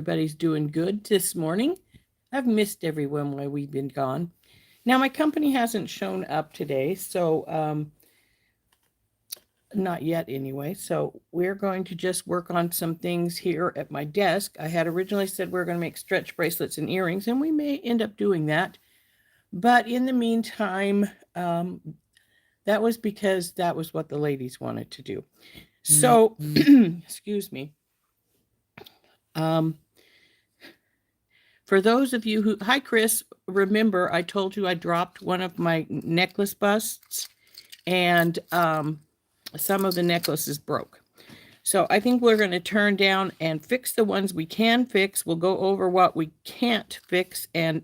Everybody's doing good this morning. I've missed everyone while we've been gone. Now, my company hasn't shown up today, so not yet anyway. So we're going to just work on some things here at my desk. I had originally said we are going to make stretch bracelets and earrings, and we may end up doing that. But in the meantime, that was because that was what the ladies wanted to do. So, excuse me. For those of you who, hi Chris, remember I told you I dropped one of my necklace busts and some of the necklaces broke. So I think we're going to turn down and fix the ones we can fix. We'll go over what we can't fix and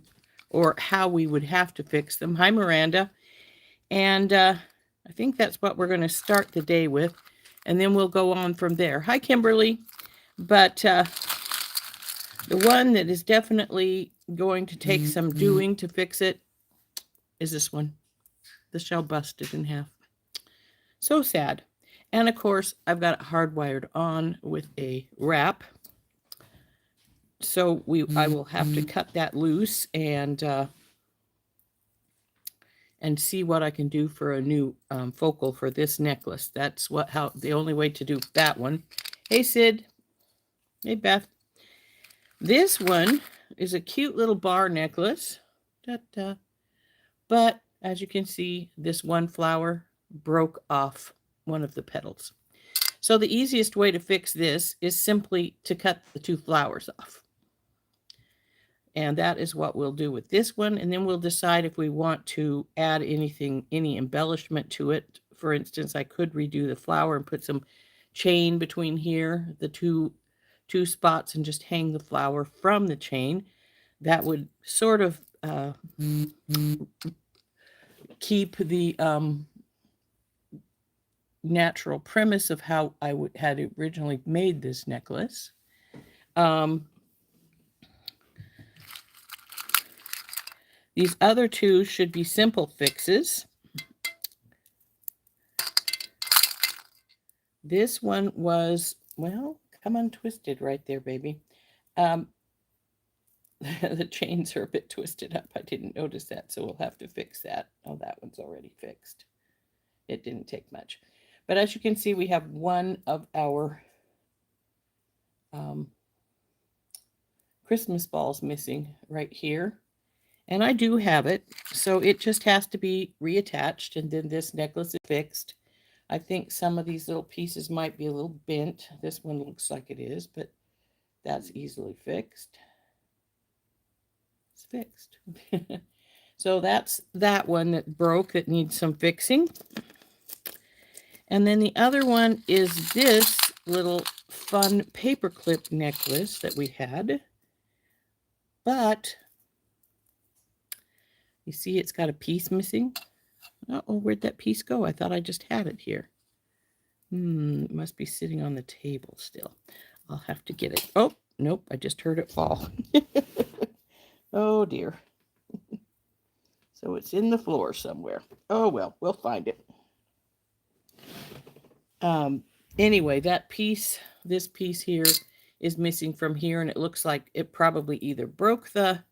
or how we would have to fix them. Hi Miranda. And I think that's what we're going to start the day with. And then we'll go on from there. Hi Kimberly. But the one that is definitely going to take some doing to fix it is this one. The shell busted in half. So sad. And of course, I've got it hardwired on with a wrap. So I will have to cut that loose and see what I can do for a new focal for this necklace. That's the only way to do that one. Hey Sid. Hey Beth. This one is a cute little bar necklace. Da-da. But as you can see, this one flower broke off one of the petals. So the easiest way to fix this is simply to cut the two flowers off. And that is what we'll do with this one. And then we'll decide if we want to add any embellishment to it. For instance, I could redo the flower and put some chain between here, the two spots, and just hang the flower from the chain. That would sort of keep the natural premise of how I had originally made this necklace. These other two should be simple fixes. This one was, well, come untwisted right there, baby. The chains are a bit twisted up. I didn't notice that, so we'll have to fix that. Oh, that one's already fixed. It didn't take much. But as you can see, we have one of our Christmas balls missing right here. And I do have it, so it just has to be reattached, and then this necklace is fixed. I think some of these little pieces might be a little bent. This one looks like it is, but that's easily fixed. It's fixed. So that's that one that broke that needs some fixing. And then the other one is this little fun paperclip necklace that we had. But you see it's got a piece missing. Uh-oh, where'd that piece go? I thought I just had it here. It must be sitting on the table still. I'll have to get it. Oh, nope, I just heard it fall. Oh, dear. So it's in the floor somewhere. Oh, well, we'll find it. Anyway, that piece, this piece here is missing from here, and it looks like it probably either broke the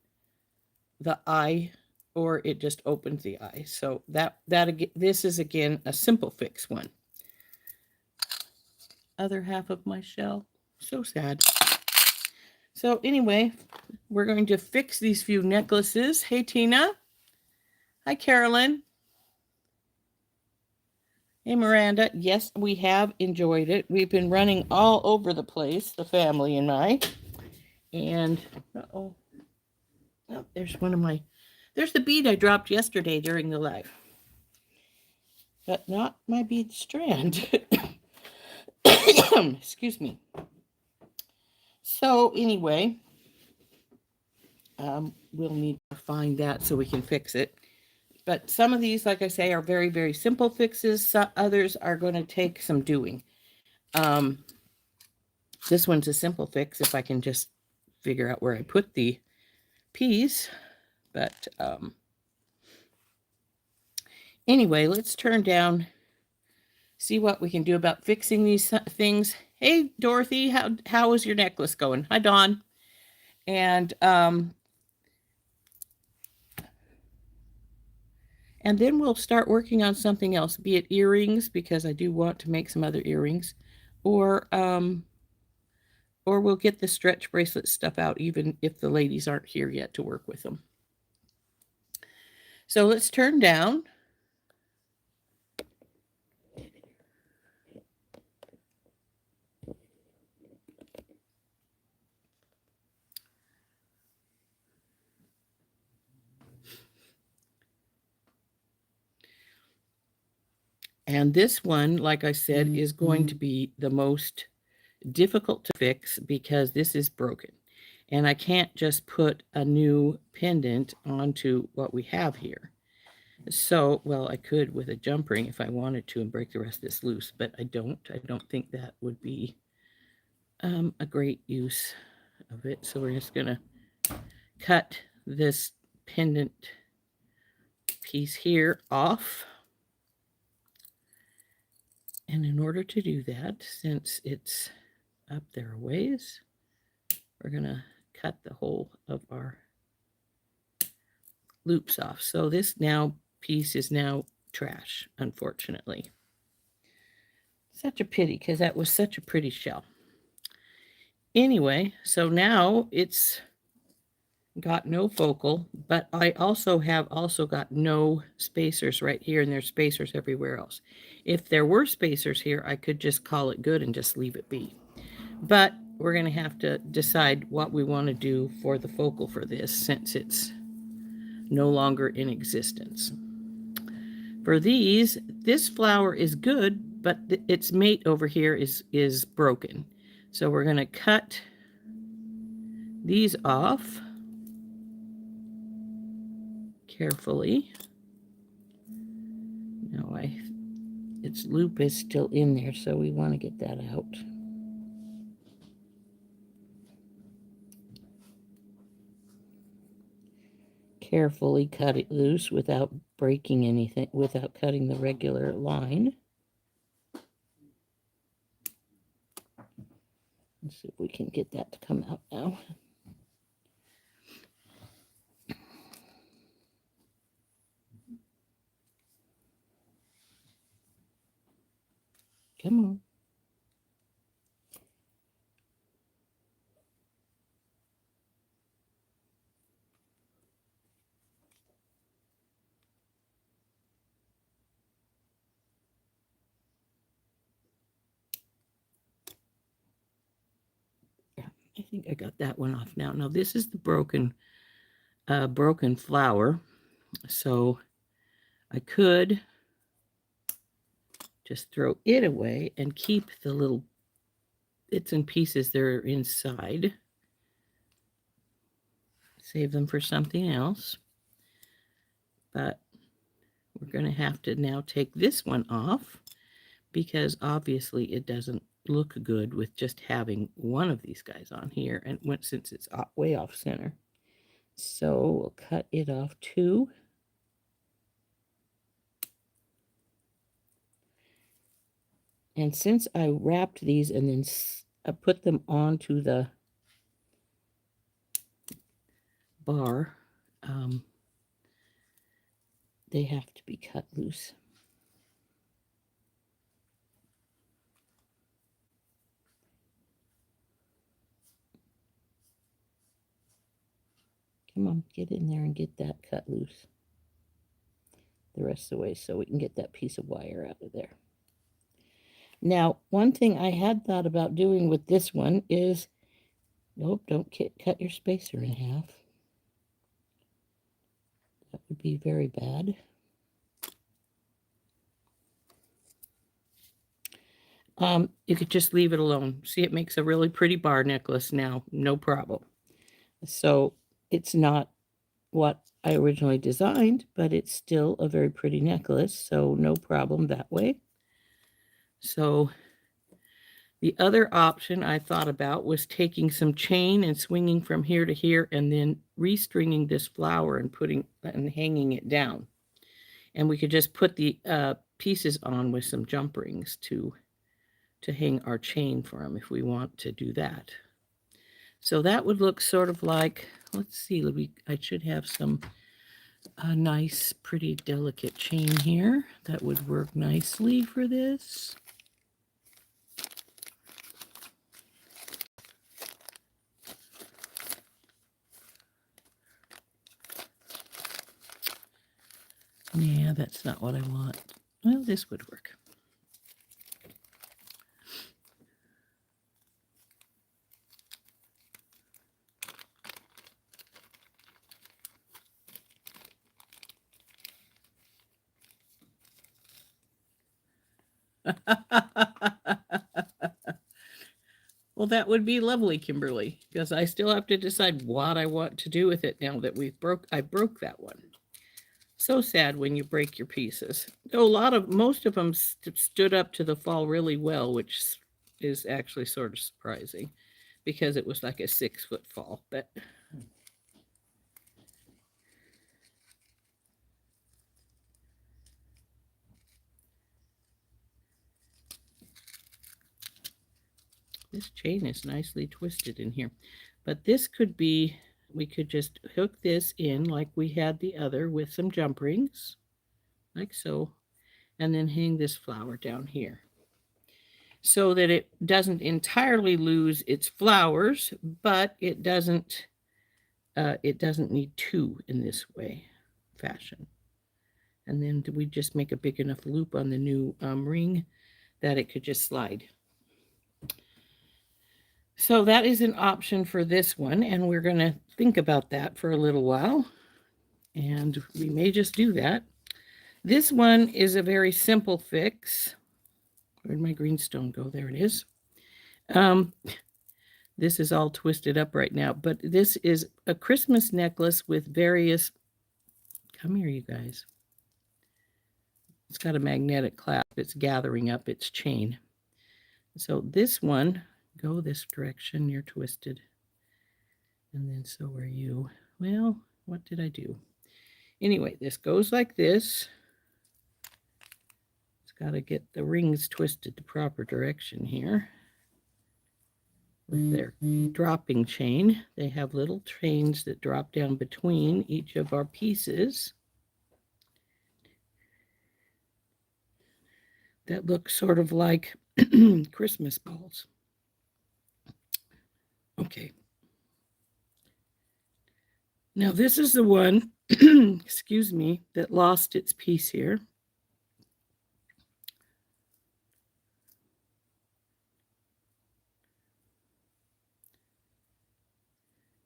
eye or it just opens the eye. So this is again a simple fix one. Other half of my shell. So sad. So anyway, we're going to fix these few necklaces. Hey Tina. Hi Carolyn. Hey Miranda. Yes, we have enjoyed it. We've been running all over the place, the family and I. And oh, there's one of my. There's the bead I dropped yesterday during the live. But not my bead strand. Excuse me. So anyway, we'll need to find that so we can fix it. But some of these, like I say, are very, very simple fixes. Others are going to take some doing. This one's a simple fix if I can just figure out where I put the piece. But anyway, let's turn down, see what we can do about fixing these things. Hey, Dorothy, how is your necklace going? Hi, Dawn. And then we'll start working on something else, be it earrings, because I do want to make some other earrings, or we'll get the stretch bracelet stuff out even if the ladies aren't here yet to work with them. So let's turn down. And this one, like I said, is going to be the most difficult to fix because this is broken. And I can't just put a new pendant onto what we have here. So, well, I could with a jump ring if I wanted to and break the rest of this loose, but I don't. I don't think that would be a great use of it. So we're just going to cut this pendant piece here off. And in order to do that, since it's up there a ways, we're going to cut the whole of our loops off. So this now piece is now trash, unfortunately. Such a pity because that was such a pretty shell. Anyway, so now it's got no focal, but I also got no spacers right here, and there's spacers everywhere else. If there were spacers here, I could just call it good and just leave it be. But we're going to have to decide what we want to do for the focal for this since it's no longer in existence. For these, this flower is good, but its mate over here is broken. So we're going to cut these off carefully. No, its loop is still in there, so we want to get that out. Carefully cut it loose without breaking anything, without cutting the regular line. Let's see if we can get that to come out now. Come on. I think I got that one off now. Now this is the broken flower. So I could just throw it away and keep the little bits and pieces that are inside. Save them for something else. But we're going to have to now take this one off because obviously it doesn't look good with just having one of these guys on here, and since it's way off center. So we'll cut it off too. And since I wrapped these and then I put them onto the bar, they have to be cut loose. Come on, get in there and get that cut loose the rest of the way so we can get that piece of wire out of there. Now, one thing I had thought about doing with this one is, nope, don't cut your spacer in half. That would be very bad. You could just leave it alone. See, it makes a really pretty bar necklace now, no problem. So it's not what I originally designed, but it's still a very pretty necklace, so no problem that way. So the other option I thought about was taking some chain and swinging from here to here and then restringing this flower and hanging it down. And we could just put the pieces on with some jump rings to hang our chain from if we want to do that. So that would look sort of like, let's see, I should have some nice, pretty delicate chain here that would work nicely for this. Yeah, that's not what I want. Well, this would work. Well, that would be lovely, Kimberly, because I still have to decide what I want to do with it now that I broke that one. So sad when you break your pieces. Though most of them stood up to the fall really well, which is actually sort of surprising because it was like a 6-foot fall. But this chain is nicely twisted in here. But this could be, we could just hook this in like we had the other with some jump rings, like so, and then hang this flower down here so that it doesn't entirely lose its flowers, but it doesn't need two in this fashion. And then we just make a big enough loop on the new ring that it could just slide. So that is an option for this one, and we're going to think about that for a little while, and we may just do that. This one is a very simple fix. Where'd my greenstone go? There it is. This is all twisted up right now, but this is a Christmas necklace with various, come here, you guys. It's got a magnetic clasp. It's gathering up its chain. So this one, go this direction, you're twisted. And then so are you. Well, what did I do? Anyway, this goes like this. It's got to get the rings twisted the proper direction here. With their dropping chain, they have little chains that drop down between each of our pieces. That look sort of like Christmas balls. Okay. Now this is the one, excuse me, that lost its piece here.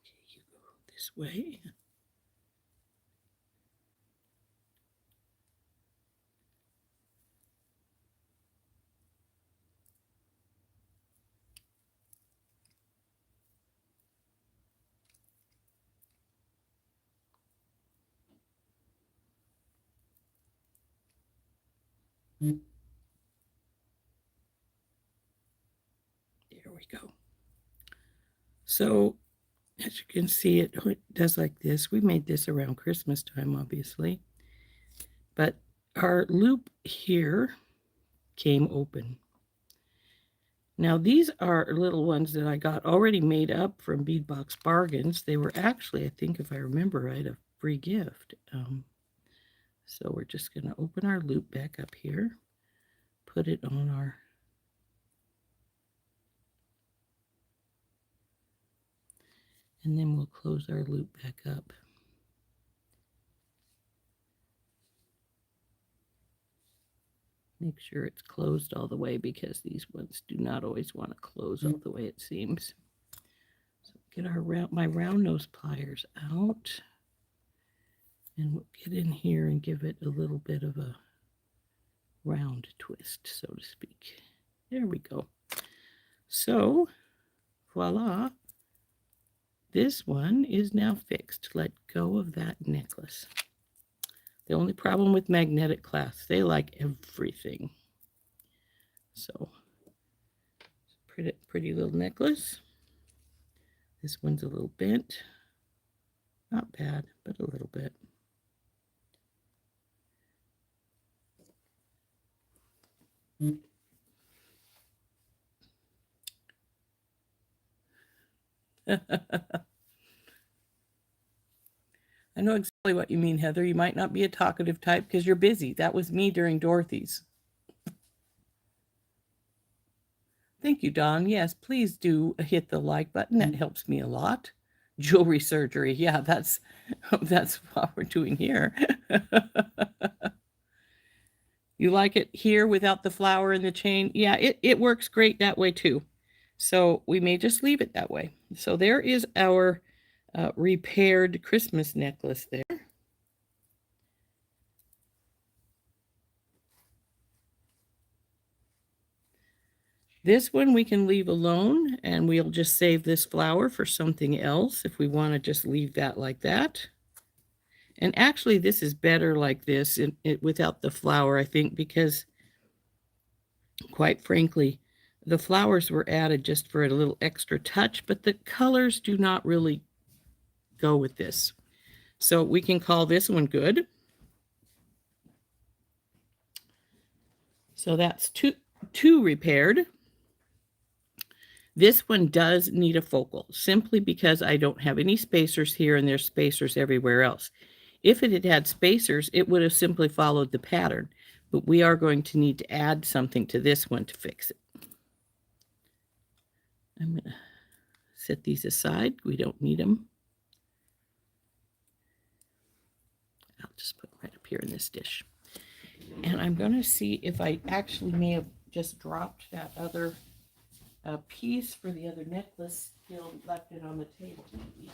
Okay, you go this way. There we go. So as you can see, it does like this. We made this around Christmas time, obviously. But our loop here came open. Now these are little ones that I got already made up from Beadbox Bargains. They were actually, I think if I remember right, a free gift. So we're just going to open our loop back up here, put it on our, and then we'll close our loop back up. Make sure it's closed all the way because these ones do not always want to close all the way, it seems. So get my round nose pliers out, and we'll get in here and give it a little bit of a round twist, so to speak. There we go. So, voila. This one is now fixed. Let go of that necklace. The only problem with magnetic clasps, they like everything. So, pretty little necklace. This one's a little bent. Not bad, but a little bit. I know exactly what you mean, Heather. You might not be a talkative type because you're busy. That was me during Dorothy's. Thank you, Don. Yes, please do hit the like button. That helps me a lot. Jewelry surgery. Yeah, that's that's what we're doing here. You like it here without the flower and the chain? Yeah, it works great that way too. So we may just leave it that way. So there is our repaired Christmas necklace there. This one we can leave alone, and we'll just save this flower for something else if we want to just leave that like that. And actually, this is better like this without the flower, I think, because quite frankly, the flowers were added just for a little extra touch, but the colors do not really go with this. So we can call this one good. So that's two repaired. This one does need a focal, simply because I don't have any spacers here and there's spacers everywhere else. If it had had spacers, it would have simply followed the pattern, but we are going to need to add something to this one to fix it. I'm going to set these aside. We don't need them. I'll just put right up here in this dish. And I'm going to see if I actually may have just dropped that other piece for the other necklace, still left it on the table. Maybe.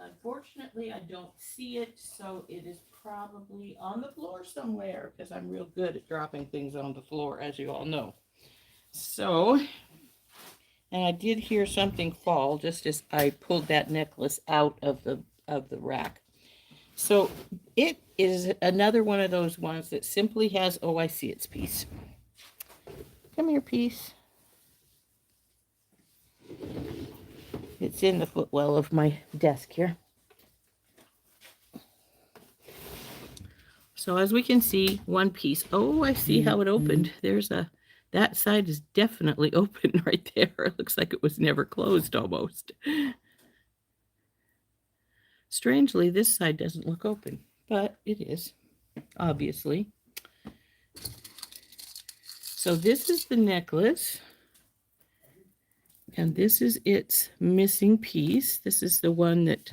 Unfortunately, I don't see it, so it is probably on the floor somewhere because I'm real good at dropping things on the floor, as you all know. So, and I did hear something fall just as I pulled that necklace out of the rack. So it is another one of those ones that simply has, oh, I see its piece. Come here, piece. It's in the footwell of my desk here. So as we can see, one piece. Oh, I see how it opened. There's that side is definitely open right there. It looks like it was never closed almost. Strangely, this side doesn't look open, but it is, obviously. So this is the necklace. And this is its missing piece. This is the one that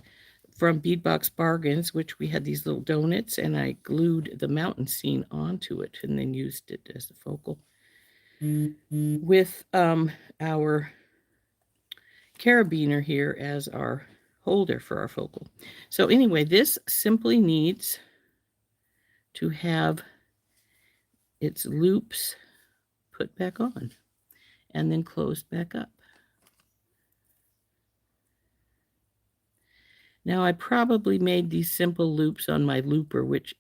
from Beadbox Bargains, which we had these little donuts, and I glued the mountain scene onto it and then used it as a focal. With our carabiner here as our holder for our focal. So anyway, this simply needs to have its loops put back on and then closed back up. Now I probably made these simple loops on my looper, which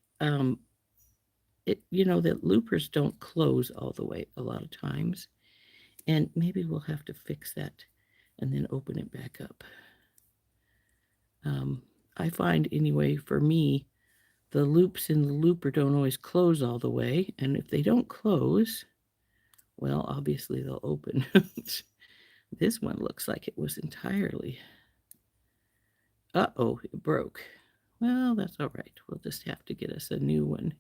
that loopers don't close all the way a lot of times, and maybe we'll have to fix that and then open it back up. I find anyway, for me, the loops in the looper don't always close all the way, and if they don't close, well, obviously they'll open. This one looks like it was entirely, uh-oh, it broke. Well, that's all right. We'll just have to get us a new one,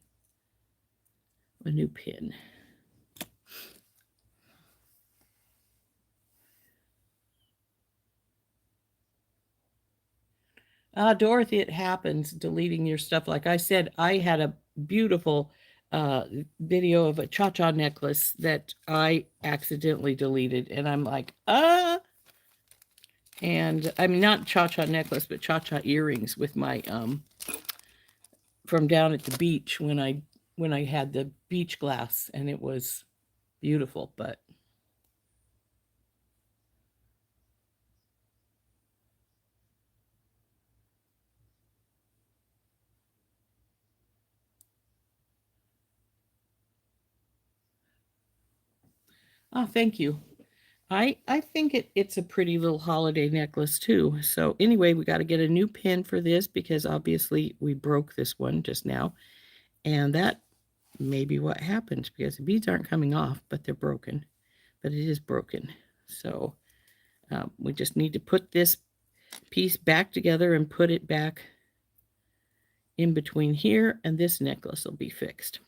a new pin. Dorothy, it happens, deleting your stuff. Like I said, I had a beautiful video of a cha-cha necklace that I accidentally deleted, and I'm like, and I mean, not cha-cha necklace, but cha-cha earrings with my from down at the beach when I had the beach glass, and it was beautiful, but thank you. I think it's a pretty little holiday necklace too. So anyway, we got to get a new pin for this because obviously we broke this one just now. And that maybe what happens, because the beads aren't coming off, but they're broken. But it is broken. So we just need to put this piece back together and put it back in between here, and this necklace will be fixed.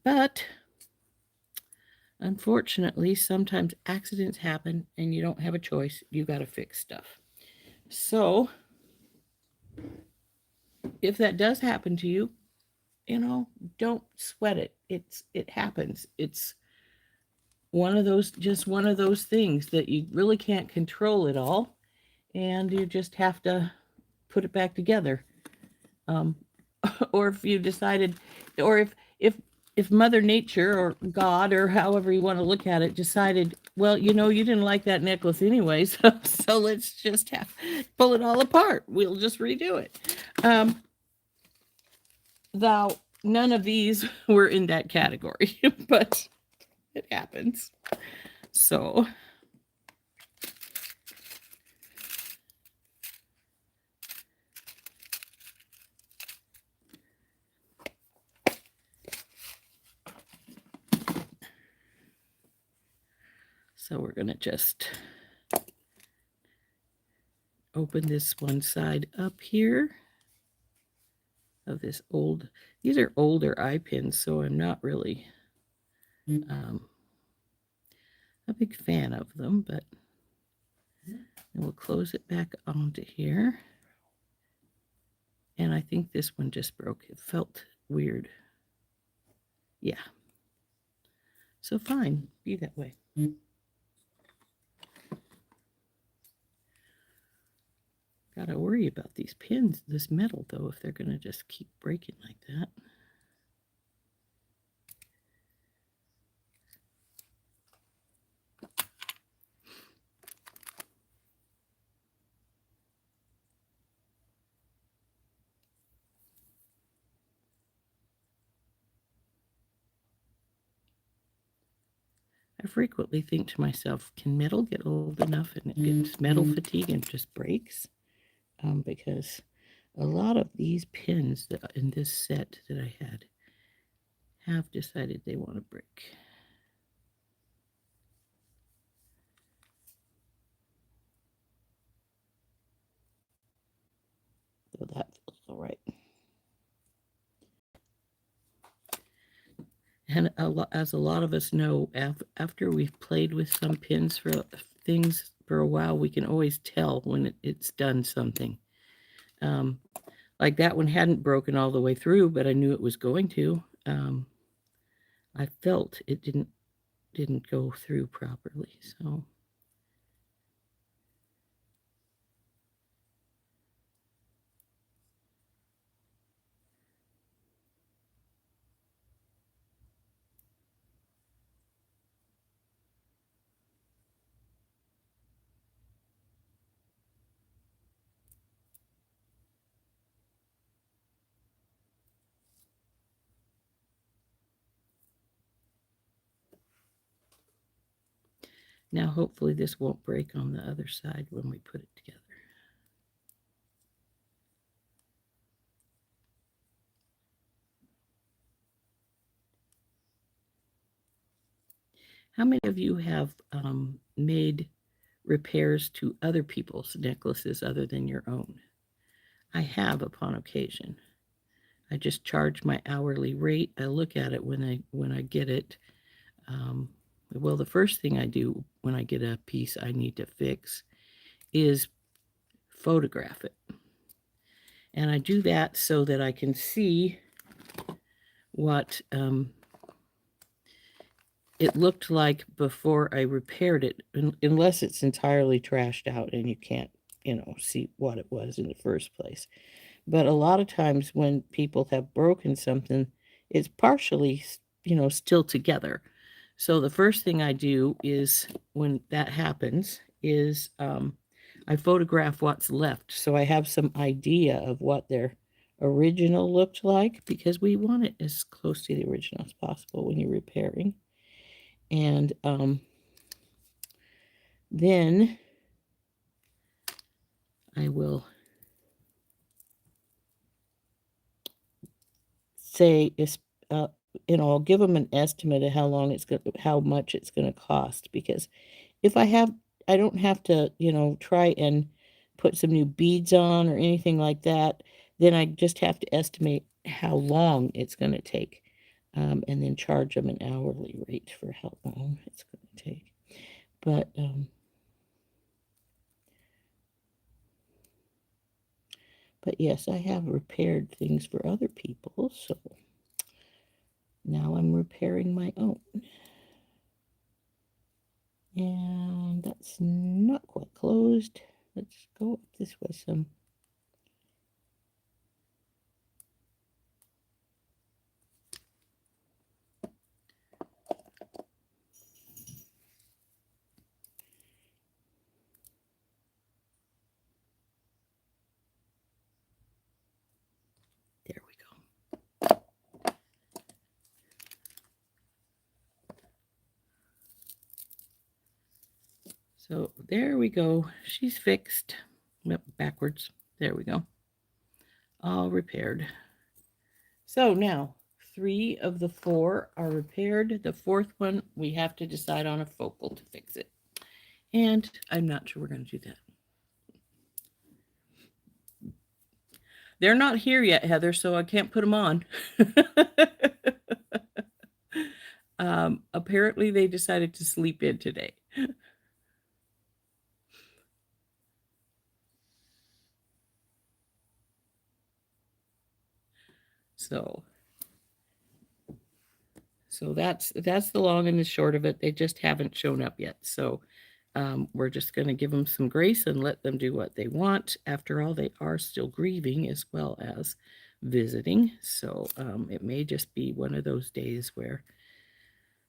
But unfortunately, sometimes accidents happen and you don't have a choice. You got to fix stuff. So if that does happen to you, don't sweat it. It happens. It's one of those things that you really can't control it all, and you just have to put it back together. Um, or if you decided, or if Mother Nature or God or however you want to look at it decided, well, you didn't like that necklace anyway, so let's just pull it all apart. We'll just redo it. Thou None of these were in that category, but it happens. So we're going to just open this one side up here of this these are older eye pins, so I'm not really a big fan of them, but we'll close it back onto here. And I think this one just broke. It felt weird. Yeah. So fine, be that way. Gotta worry about these pins, this metal, though, if they're gonna just keep breaking like that. I frequently think to myself, can metal get old enough and it gets metal fatigue and just breaks? Because a lot of these pins that in this set that I had have decided they want to break. So that feels all right. And as a lot of us know, after we've played with some pins for things for a while, we can always tell when it's done something. Like that one hadn't broken all the way through, but I knew it was going to. I felt it didn't go through properly, so. Now hopefully this won't break on the other side when we put it together. How many of you have made repairs to other people's necklaces other than your own? I have upon occasion. I just charge my hourly rate. I look at it when I get it. Well, the first thing I do when I get a piece I need to fix is photograph it. And I do that so that I can see what it looked like before I repaired it, unless it's entirely trashed out and you can't, see what it was in the first place. But a lot of times when people have broken something, it's partially, still together. So the first thing I do is when that happens is I photograph what's left. So I have some idea of what their original looked like, because we want it as close to the original as possible when you're repairing. And then I will say, I'll give them an estimate of how much it's going to cost, because if I don't have to, try and put some new beads on or anything like that. Then I just have to estimate how long it's going to take, and then charge them an hourly rate for how long it's going to take. But yes, I have repaired things for other people, so now I'm repairing my own. And that's not quite closed. Let's go up this way some. There we go. So there we go. She's fixed. Yep, backwards. There we go. All repaired. So now 3 of the 4 are repaired. The 4th one, we have to decide on a focal to fix it. And I'm not sure we're going to do that. They're not here yet, Heather, so I can't put them on. Apparently they decided to sleep in today. So that's the long and the short of it. They just haven't shown up yet. So we're just going to give them some grace and let them do what they want. After all, they are still grieving as well as visiting. So it may just be one of those days where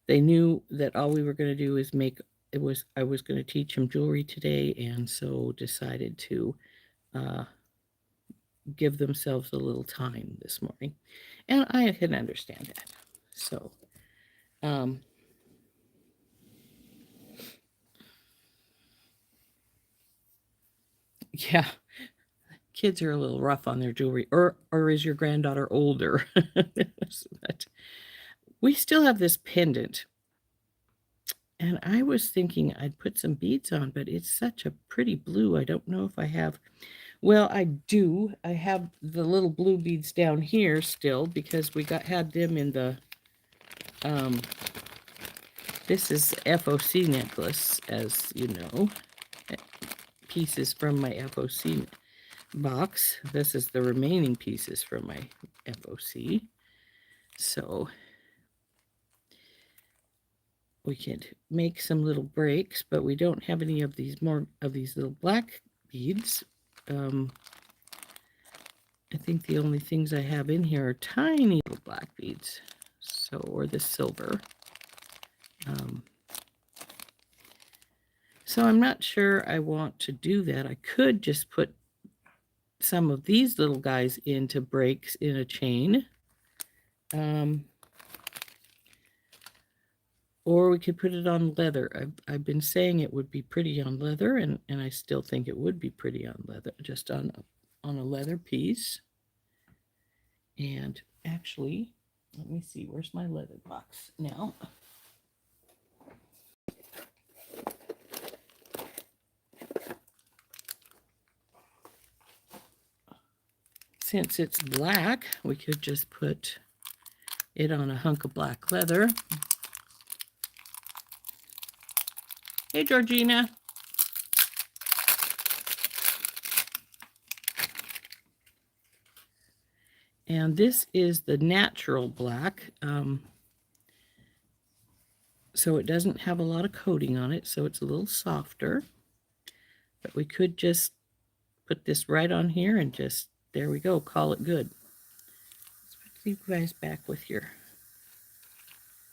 they knew that all we were going to do is I was going to teach them jewelry today, and so decided to give themselves a little time this morning. And I can understand that. So, yeah, kids are a little rough on their jewelry. Or is your granddaughter older? But we still have this pendant. And I was thinking I'd put some beads on, but it's such a pretty blue. I don't know if I have. Well, I do. I have the little blue beads down here still because we had them in the this is FOC necklace, as you know. Pieces from my FOC box. This is the remaining pieces from my FOC. So we could make some little breaks, but we don't have any of these little black beads. I think the only things I have in here are tiny little black beads. So, or the silver. So I'm not sure I want to do that. I could just put some of these little guys into breaks in a chain. Or we could put it on leather. I've been saying it would be pretty on leather, and I still think it would be pretty on leather, just on a leather piece. And actually, let me see, where's my leather box now? Since it's black, we could just put it on a hunk of black leather. Hey, Georgina. And this is the natural black. So it doesn't have a lot of coating on it, so it's a little softer. But we could just put this right on here and just, there we go, call it good. Let's put you guys back with your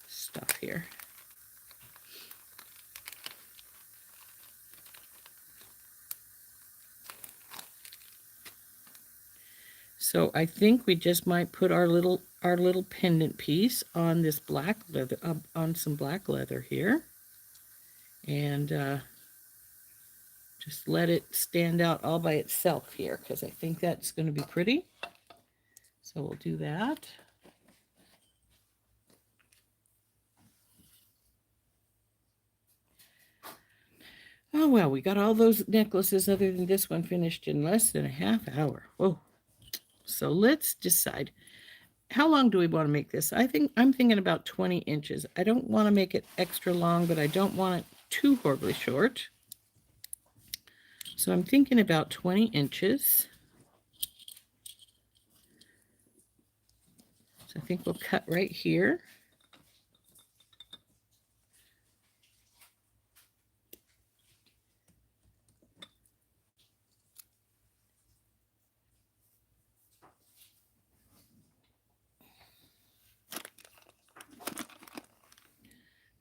stuff here. So I think we just might put our little pendant piece on this black leather, on some black leather here, and just let it stand out all by itself here, because I think that's going to be pretty. So we'll do that. Oh, well, we got all those necklaces other than this one finished in less than a half hour. Whoa. So let's decide. How long do we want to make this? I'm thinking about 20 inches. I don't want to make it extra long, but I don't want it too horribly short. So I'm thinking about 20 inches. So I think we'll cut right here.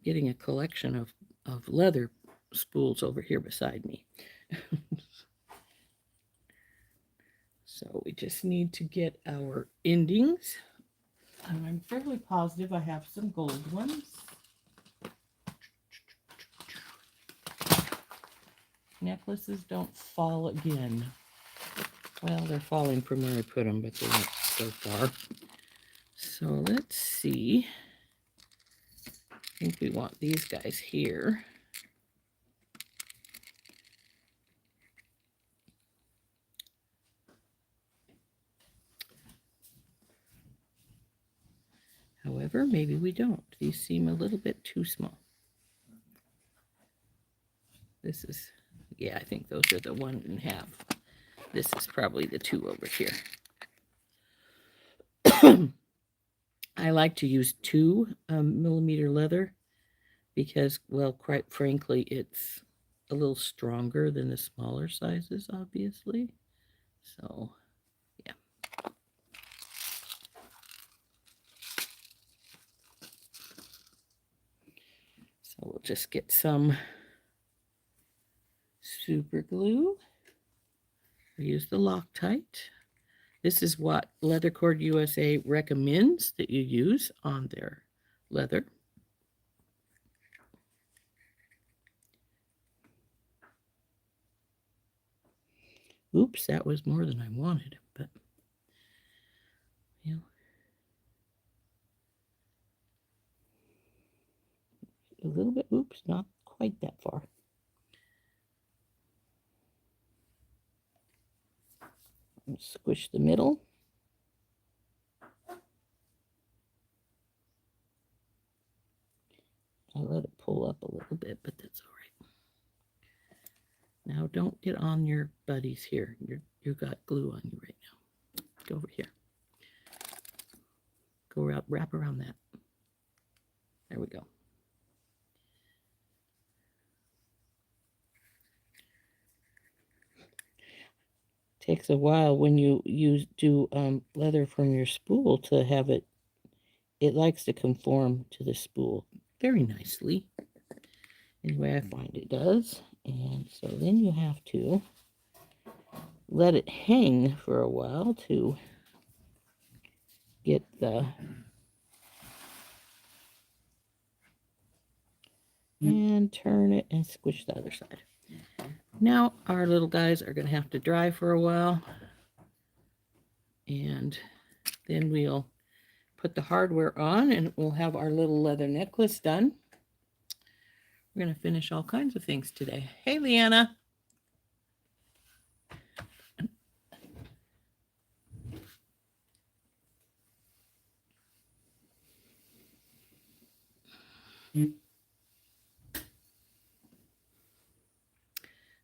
Getting a collection of leather spools over here beside me. So we just need to get our endings. And I'm fairly positive I have some gold ones. Necklaces don't fall again. Well, they're falling from where I put them, but they won't so far. So let's see. I think we want these guys here. However, maybe we don't. These seem a little bit too small. This is, yeah, I think those are the 1.5. This is probably the 2 over here. I like to use 2 millimeter leather because, well, quite frankly, it's a little stronger than the smaller sizes, obviously. So, yeah. So we'll just get some super glue. I use the Loctite. This is what Leather Cord USA recommends that you use on their leather. Oops, that was more than I wanted, but you know, a little bit, oops, not quite that far. Squish the middle. I let it pull up a little bit, but that's all right. Now don't get on your buddies here. You've got glue on you right now. Go over here. Go wrap around that. There we go. Takes a while when you do leather from your spool to have it. It likes to conform to the spool very nicely. Anyway, I find it does. And so then you have to let it hang for a while to get the... And turn it and squish the other side. Now our little guys are going to have to dry for a while. And then we'll put the hardware on and we'll have our little leather necklace done. We're going to finish all kinds of things today. Hey, Leanna.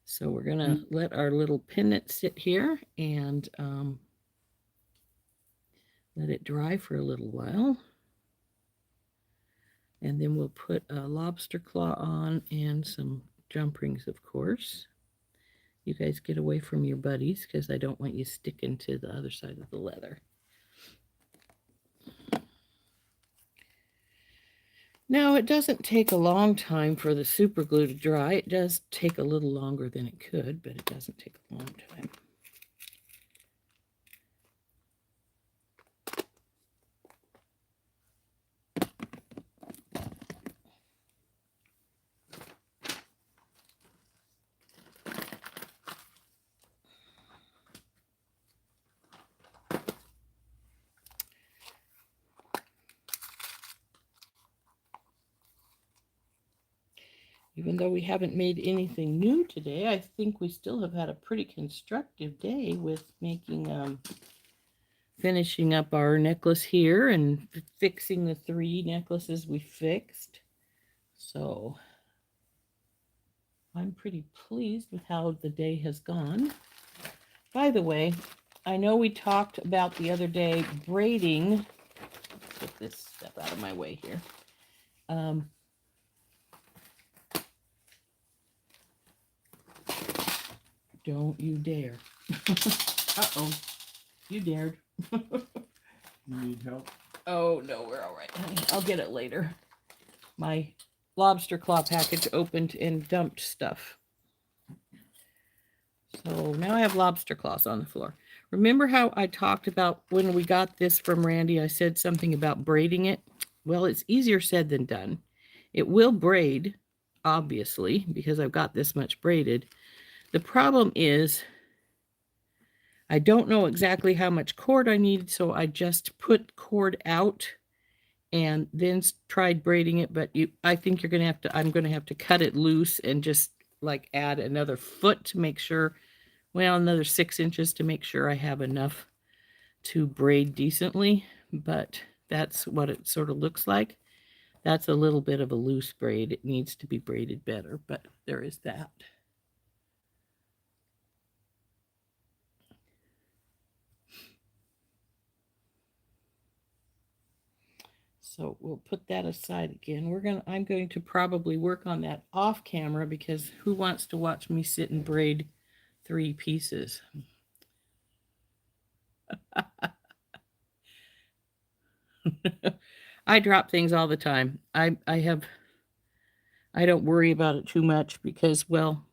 So we're going to let our little pendant sit here and let it dry for a little while. And then we'll put a lobster claw on and some jump rings, of course. You guys get away from your buddies because I don't want you sticking to the other side of the leather. Now, it doesn't take a long time for the super glue to dry. It does take a little longer than it could, but it doesn't take a long time. Even though we haven't made anything new today, I think we still have had a pretty constructive day with making, finishing up our necklace here and fixing the 3 necklaces we fixed. So I'm pretty pleased with how the day has gone. By the way, I know we talked about the other day braiding. Get this stuff out of my way here. Don't you dare. Uh-oh. You dared. You need help? Oh, no, we're all right, honey. I'll get it later. My lobster claw package opened and dumped stuff. So now I have lobster claws on the floor. Remember how I talked about when we got this from Randy, I said something about braiding it? Well, it's easier said than done. It will braid, obviously, because I've got this much braided. The problem is I don't know exactly how much cord I need, so I just put cord out and then tried braiding it, but I think I'm going to have to cut it loose and just like add another foot to make sure, well, another 6 inches to make sure I have enough to braid decently, but that's what it sort of looks like. That's a little bit of a loose braid. It needs to be braided better, but there is that. So we'll put that aside again. I'm going to probably work on that off camera because who wants to watch me sit and braid 3 pieces? I drop things all the time. I don't worry about it too much because, well,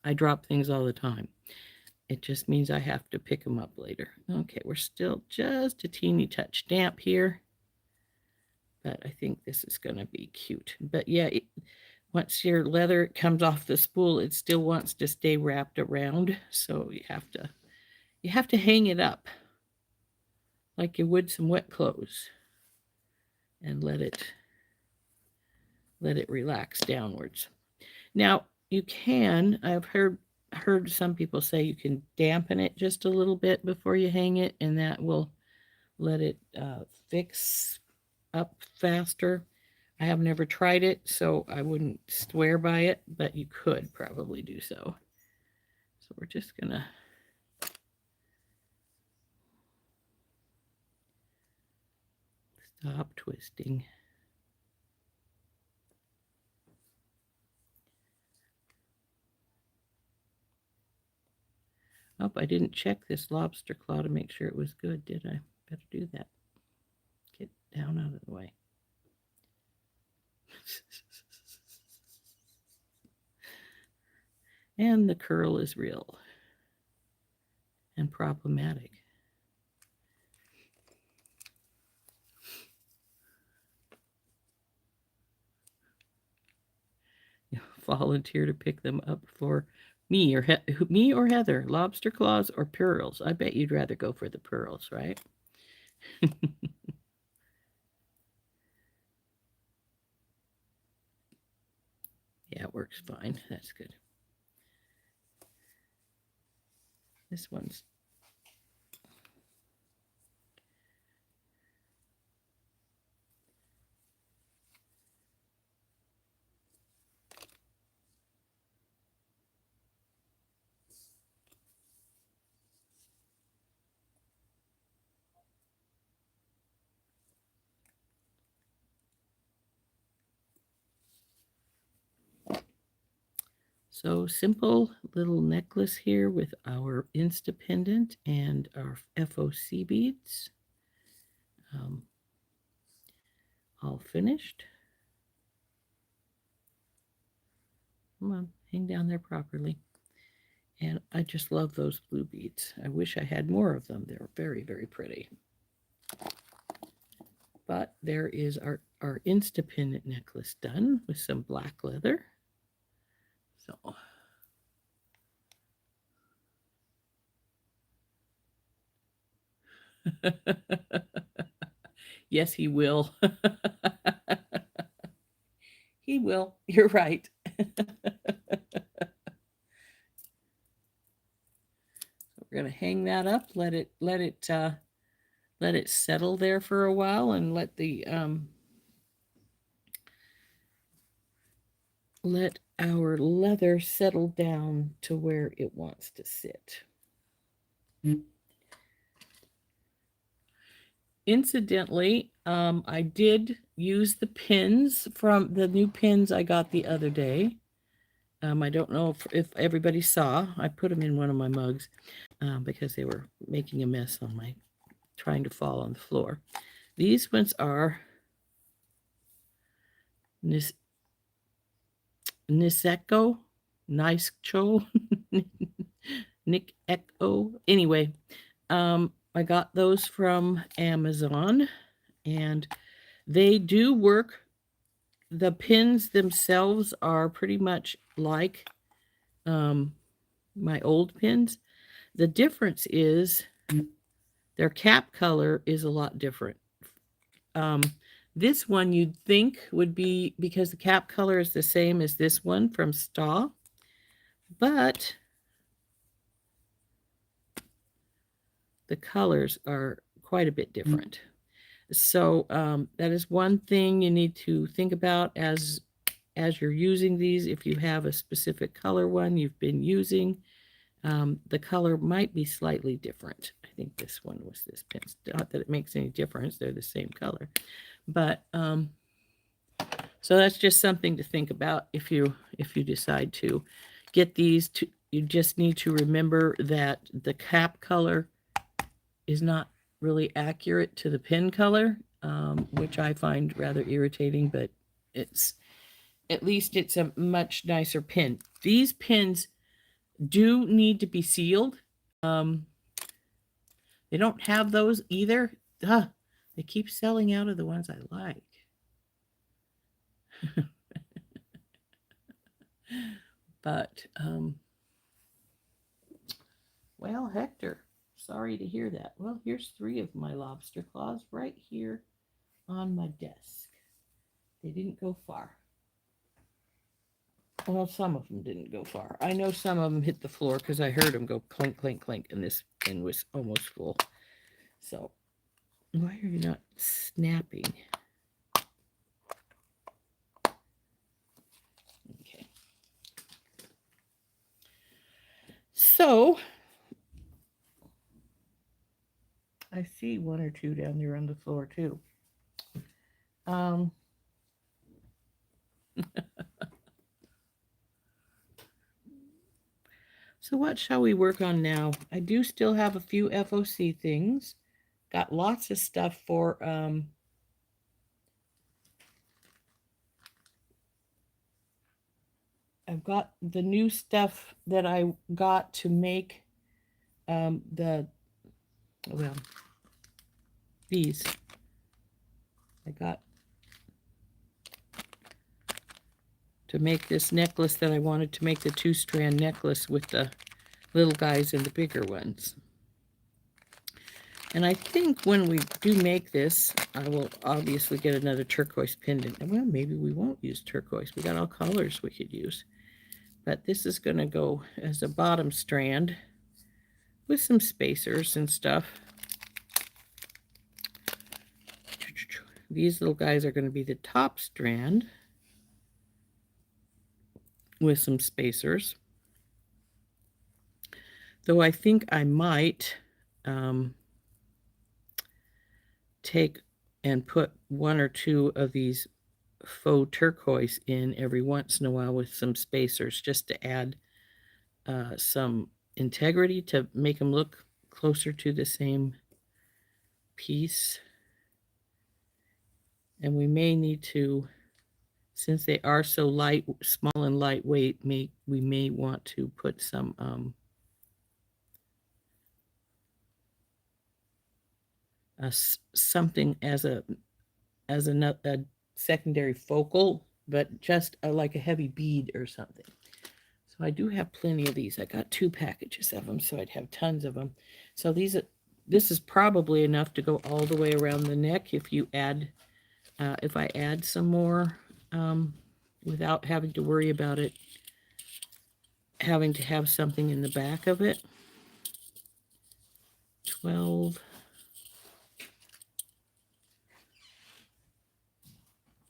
I drop things all the time. It just means I have to pick them up later. Okay, we're still just a teeny touch damp here, but I think this is going to be cute. But yeah, once your leather comes off the spool, it still wants to stay wrapped around, so you have to hang it up like you would some wet clothes and let it relax downwards. Now, I've heard some people say you can dampen it just a little bit before you hang it, and that will let it fix up faster. I have never tried it, so I wouldn't swear by it, but you could probably do so. So we're just gonna stop twisting. Oh, I didn't check this lobster claw to make sure it was good, did I? Better do that. Get down out of the way. And the curl is real and problematic. Volunteer to pick them up for me or me or Heather, lobster claws or pearls. I bet you'd rather go for the pearls, right? Yeah, it works fine. That's good. This one's so simple little necklace here with our Insta pendant and our FOC beads. All finished. Come on, hang down there properly. And I just love those blue beads. I wish I had more of them. They're very, very pretty. But there is our Insta pendant necklace done with some black leather. So yes, he will. He will. You're right. We're gonna hang that up. Let it settle there for a while, and let our leather settle down to where it wants to sit. Incidentally, I did use the pins from the new pins I got the other day. I don't know if everybody saw. I put them in one of my mugs because they were making a mess on my, trying to fall on the floor. These ones are Niseko, Nice Cho, Nick Echo. Anyway, I got those from Amazon, and they do work. The pins themselves are pretty much like my old pins. The difference is their cap color is a lot different. This one you'd think would be, because the cap color is the same as this one from Staw, but the colors are quite a bit different. So that is one thing you need to think about as you're using these. If you have a specific color one you've been using, the color might be slightly different. I think this one was this pin. Not that it makes any difference, they're the same color. But so that's just something to think about if you decide to get these. You just need to remember that the cap color is not really accurate to the pin color, which I find rather irritating, but at least it's a much nicer pin. These pins do need to be sealed. They don't have those either. They keep selling out of the ones I like. But well, Hector, sorry to hear that. Well, here's 3 of my lobster claws right here on my desk. They didn't go far. Well, some of them didn't go far. I know some of them hit the floor because I heard them go clink, clink, clink, and this pin was almost full. So, why are you not snapping? Okay. So, I see 1 or 2 down there on the floor too. So what shall we work on now? I do still have a few FOC things. Got lots of stuff for I've got the new stuff that I got to make these. I got to make this necklace that I wanted to make, the 2-strand necklace with the little guys and the bigger ones. And I think when we do make this, I will obviously get another turquoise pendant. Well, maybe we won't use turquoise. We got all colors we could use. But this is going to go as a bottom strand with some spacers and stuff. These little guys are going to be the top strand with some spacers. Though I think I might take and put 1 or 2 of these faux turquoise in every once in a while with some spacers, just to add some integrity, to make them look closer to the same piece. And we may need to, since they are so small and lightweight, we may want to put some something as a secondary focal, but just like a heavy bead or something. So I do have plenty of these. I got 2 packages of them, so I'd have tons of them. So this is probably enough to go all the way around the neck. If you add, if I add some more without having to worry about it having to have something in the back of it. 12.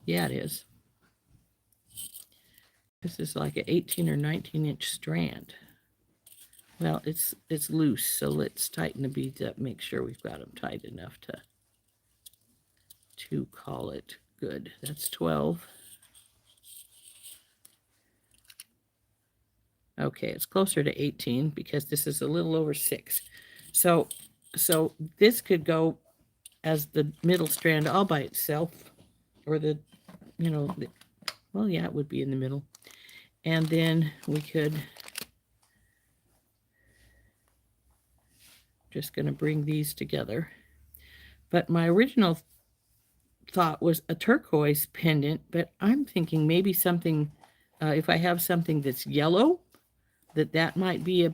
Yeah, it is. This is like an 18 or 19-inch strand. Well, it's loose, so let's tighten the beads up, make sure we've got them tight enough to call it good. That's 12. Okay, it's closer to 18 because this is a little over 6. So this could go as the middle strand all by itself, or the, well, yeah, it would be in the middle. And then we could, just going to bring these together. But my original thought was a turquoise pendant, but I'm thinking maybe something, if I have something that's yellow, that might be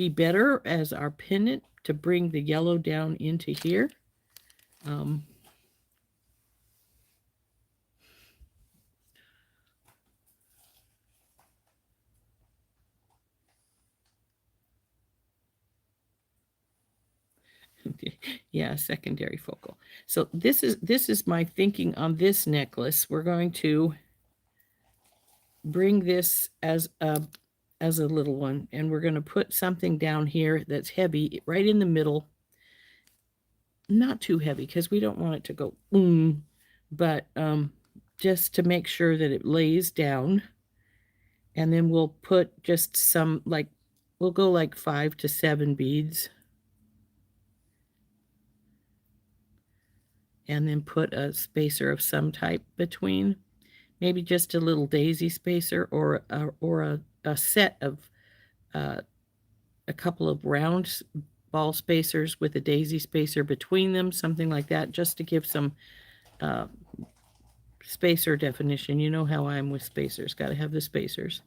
better as our pendant to bring the yellow down into here. Yeah, secondary focal. So this is my thinking on this necklace. We're going to bring this as a little one, and we're going to put something down here that's heavy right in the middle. Not too heavy because we don't want it to go boom, but just to make sure that it lays down. And then we'll put just some, like, we'll go like 5 to 7 beads. And then put a spacer of some type between. Maybe just a little daisy spacer, or a set of a couple of round ball spacers with a daisy spacer between them, something like that, just to give some spacer definition. You know how I am with spacers. Got to have the spacers.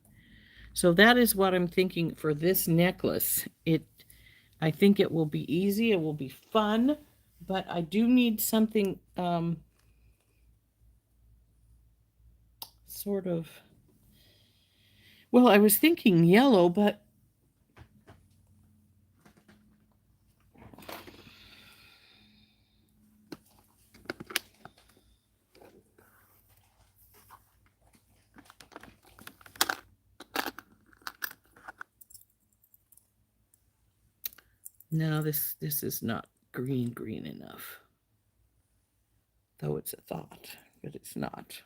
So that is what I'm thinking for this necklace. I think it will be easy. It will be fun, but I do need something sort of, well, I was thinking yellow, but no, this is not green enough. Though it's a thought, but it's not.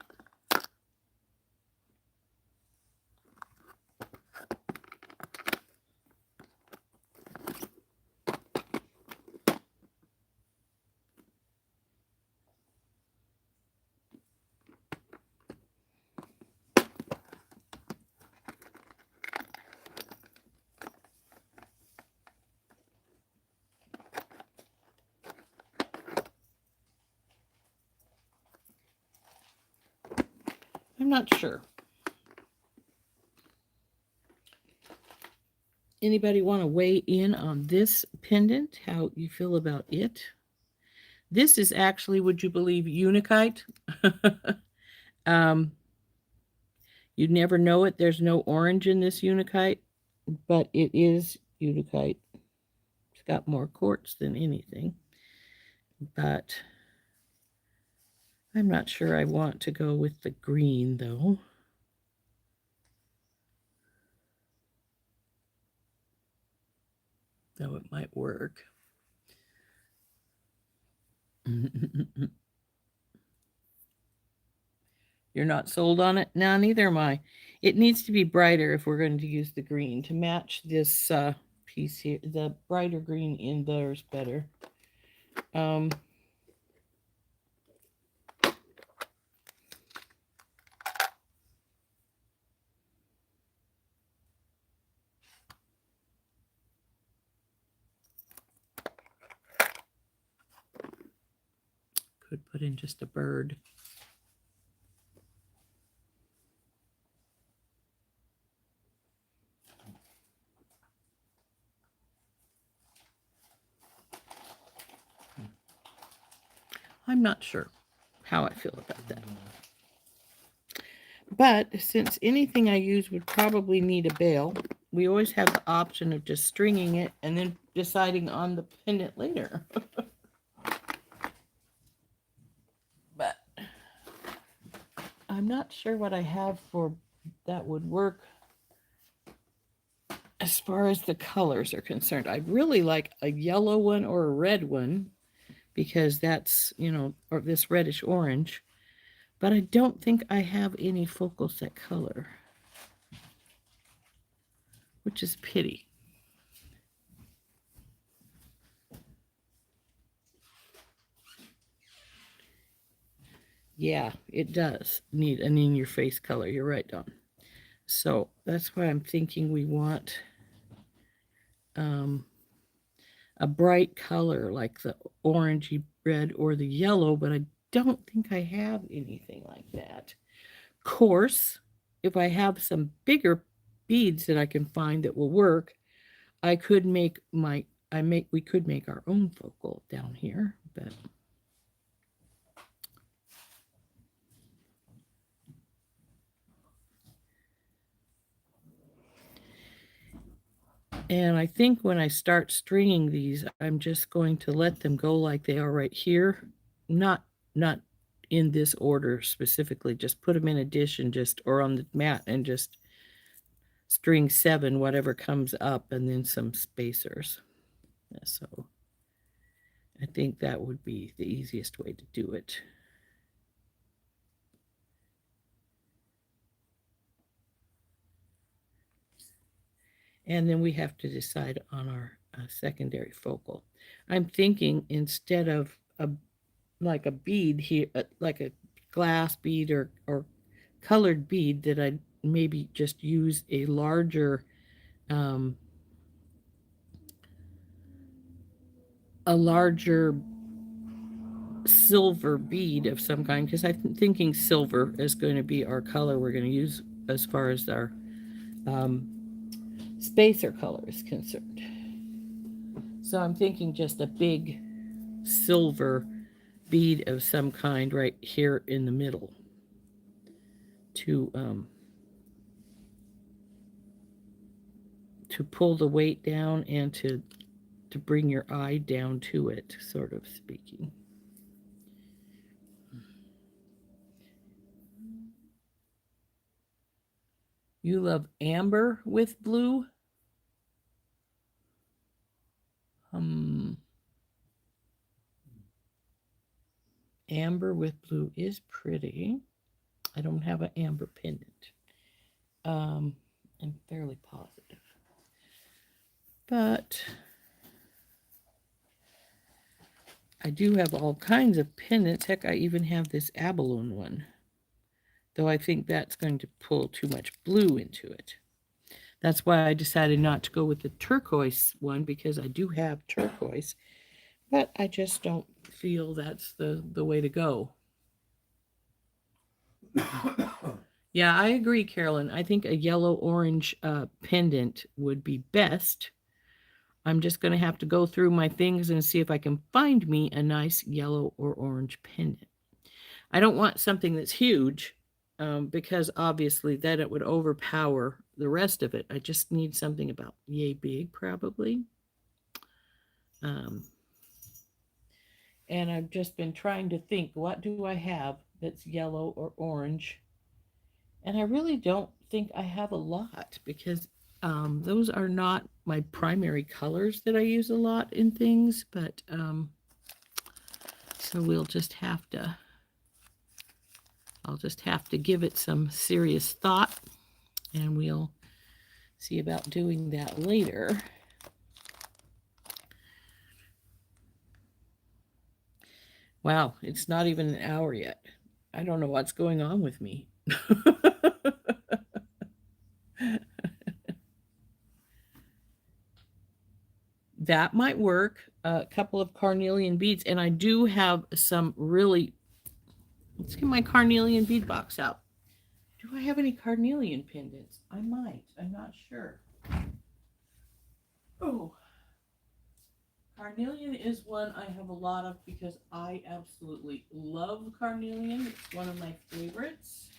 I'm not sure. Anybody want to weigh in on this pendant? How you feel about it? This is actually, would you believe, unikite? You'd never know it. There's no orange in this unikite, but it is unikite. It's got more quartz than anything. But I'm not sure I want to go with the green, though. Though it might work. You're not sold on it? No, neither am I. It needs to be brighter if we're going to use the green to match this piece here. The brighter green in there is better. Could put in just a bird. I'm not sure how I feel about that. But since anything I use would probably need a bail, we always have the option of just stringing it and then deciding on the pendant later. But I'm not sure what I have for that would work as far as the colors are concerned. I'd really like a yellow one or a red one because that's, or this reddish orange. But I don't think I have any focal set color, which is a pity. Yeah, it does need an in your face color. You're right, Dawn. So that's why I'm thinking we want um, a bright color like the orangey red or the yellow, but I don't think I have anything like that. Of course, if I have some bigger beads that I can find that will work, I could make my we could make our own focal down here, but and I think when I start stringing these, I'm just going to let them go like they are right here, not in this order specifically. Just put them in a dish and just or on the mat and just string 7 whatever comes up and then some spacers. So I think that would be the easiest way to do it. And then we have to decide on our secondary focal. I'm thinking instead of a like a bead here, like a glass bead or colored bead, that I'd maybe just use um, a larger silver bead of some kind, because I'm thinking silver is going to be our color we're going to use as far as our um, spacer color is concerned. So I'm thinking just a big silver bead of some kind right here in the middle to pull the weight down and to bring your eye down to it, sort of speaking. You love amber with blue? Um, Amber with blue is pretty. I don't have an amber pendant. Um, I'm fairly positive. But I do have all kinds of pendants. Heck, I even have this abalone one. Though I think that's going to pull too much blue into it. That's why I decided not to go with the turquoise one, because I do have turquoise, but I just don't feel that's the way to go. Yeah, I agree, Carolyn. I think a yellow orange pendant would be best. I'm just going to have to go through my things and see if I can find me a nice yellow or orange pendant. I don't want something that's huge, because obviously then it would overpower the rest of it. I just need something about yay big, probably. Um, and I've just been trying to think, what do I have that's yellow or orange? And I really don't think I have a lot, because those are not my primary colors that I use a lot in things. But so I'll just have to give it some serious thought, and we'll see about doing that later. Wow, it's not even an hour yet. I don't know what's going on with me. That might work. A couple of carnelian beads, and I do have some really. Let's get my carnelian bead box out. Do I have any carnelian pendants? I might. I'm not sure. Oh, carnelian is one I have a lot of because I absolutely love carnelian. It's one of my favorites.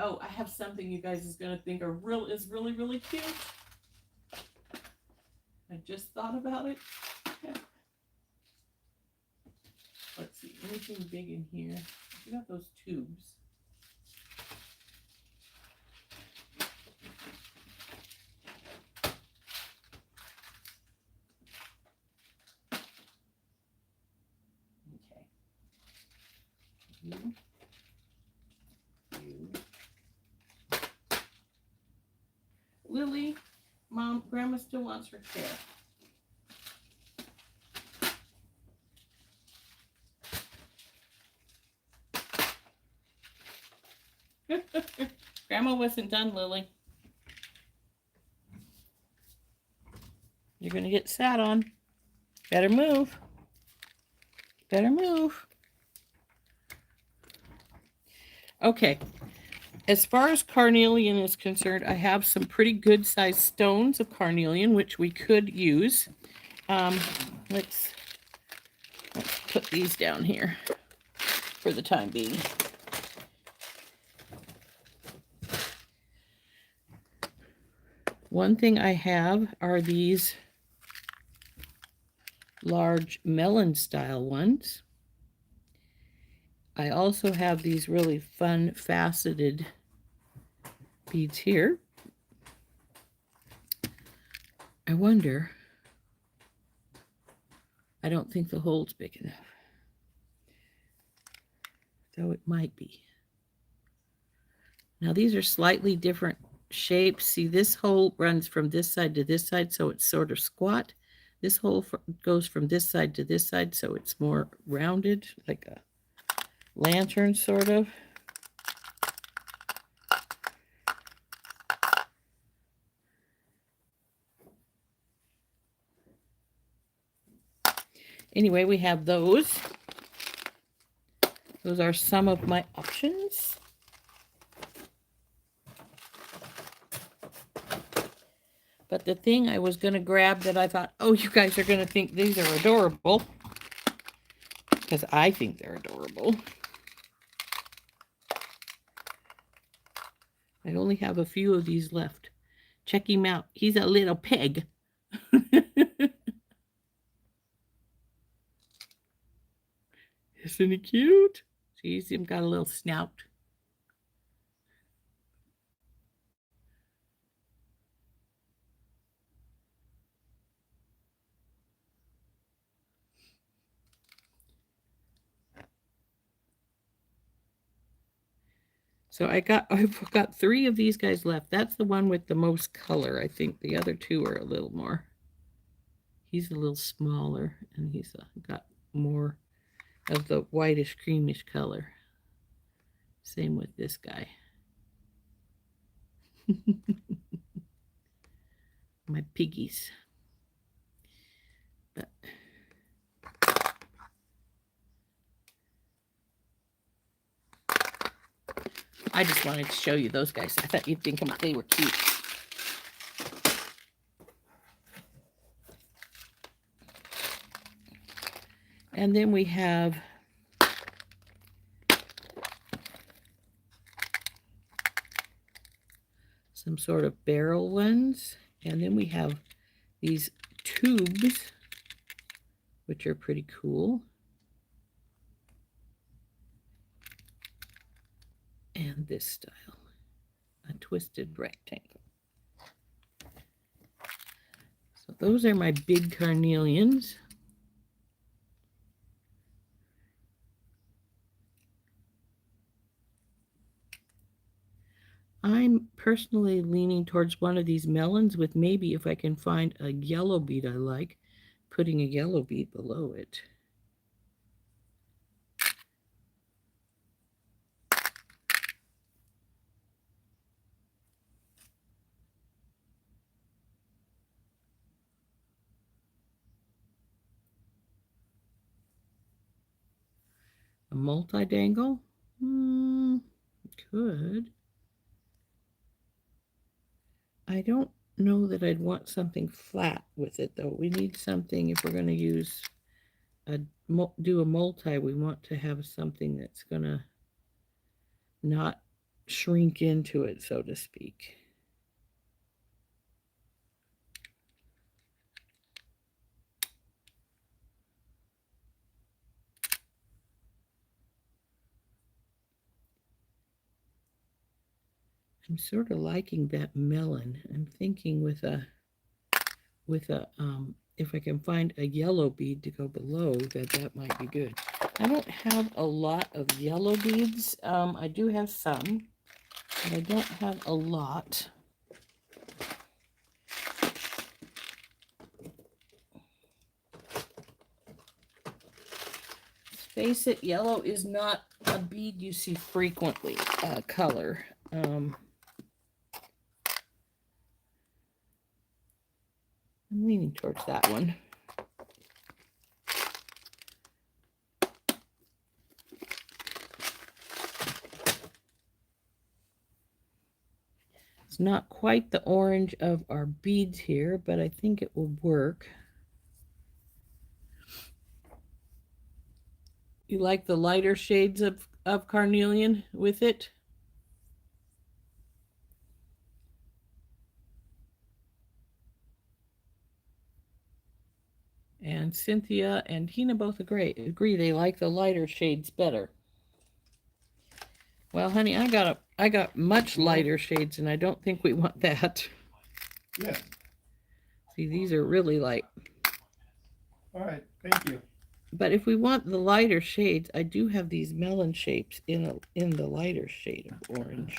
Oh, I have something you guys is gonna think is really, really cute. I just thought about it. Let's see, anything big in here? You got those tubes. Okay. You. Lily, Mom, Grandma still wants her chair. Grandma wasn't done, Lily. You're going to get sat on. Better move. Better move. Okay. As far as carnelian is concerned, I have some pretty good sized stones of carnelian, which we could use. Let's put these down here for the time being. One thing I have are these large melon style ones. I also have these really fun faceted beads here. I wonder, I don't think the hole's big enough. So it might be. Now these are slightly different shapes. See, this hole runs from this side to this side, so it's sort of squat. This hole goes from this side to this side, so it's more rounded, like a lantern sort of. Anyway, we have those. Those are some of my options. But the thing I was going to grab that I thought, oh, you guys are going to think these are adorable, because I think they're adorable. I only have a few of these left. Check him out. He's a little pig. Isn't he cute? See, he's got a little snout. So I've got 3 of these guys left. That's the one with the most color. I think the other 2 are a little more. He's a little smaller, and he's got more of the whitish creamish color. Same with this guy. My piggies. But I just wanted to show you those guys. I thought you'd think they were cute. And then we have some sort of barrel ones. And then we have these tubes, which are pretty cool. And this style, a twisted rectangle. So those are my big carnelians. I'm personally leaning towards one of these melons with maybe, if I can find a yellow bead I like, putting a yellow bead below it. A multi-dangle? Could. I don't know that I'd want something flat with it, though. We need something, if we're going to use do a multi, we want to have something that's going to not shrink into it, so to speak. I'm sort of liking that melon. I'm thinking with a if I can find a yellow bead to go below, that might be good. I don't have a lot of yellow beads. I do have some, but I don't have a lot. Face it, yellow is not a bead you see frequently, color. I'm leaning towards that one. It's not quite the orange of our beads here, but I think it will work. You like the lighter shades of carnelian with it? And Cynthia and Tina both agree they like the lighter shades better. Well, honey, I got much lighter shades, and I don't think we want that. Yes. See, these are really light. All right. Thank you. But if we want the lighter shades, I do have these melon shapes in the lighter shade of orange.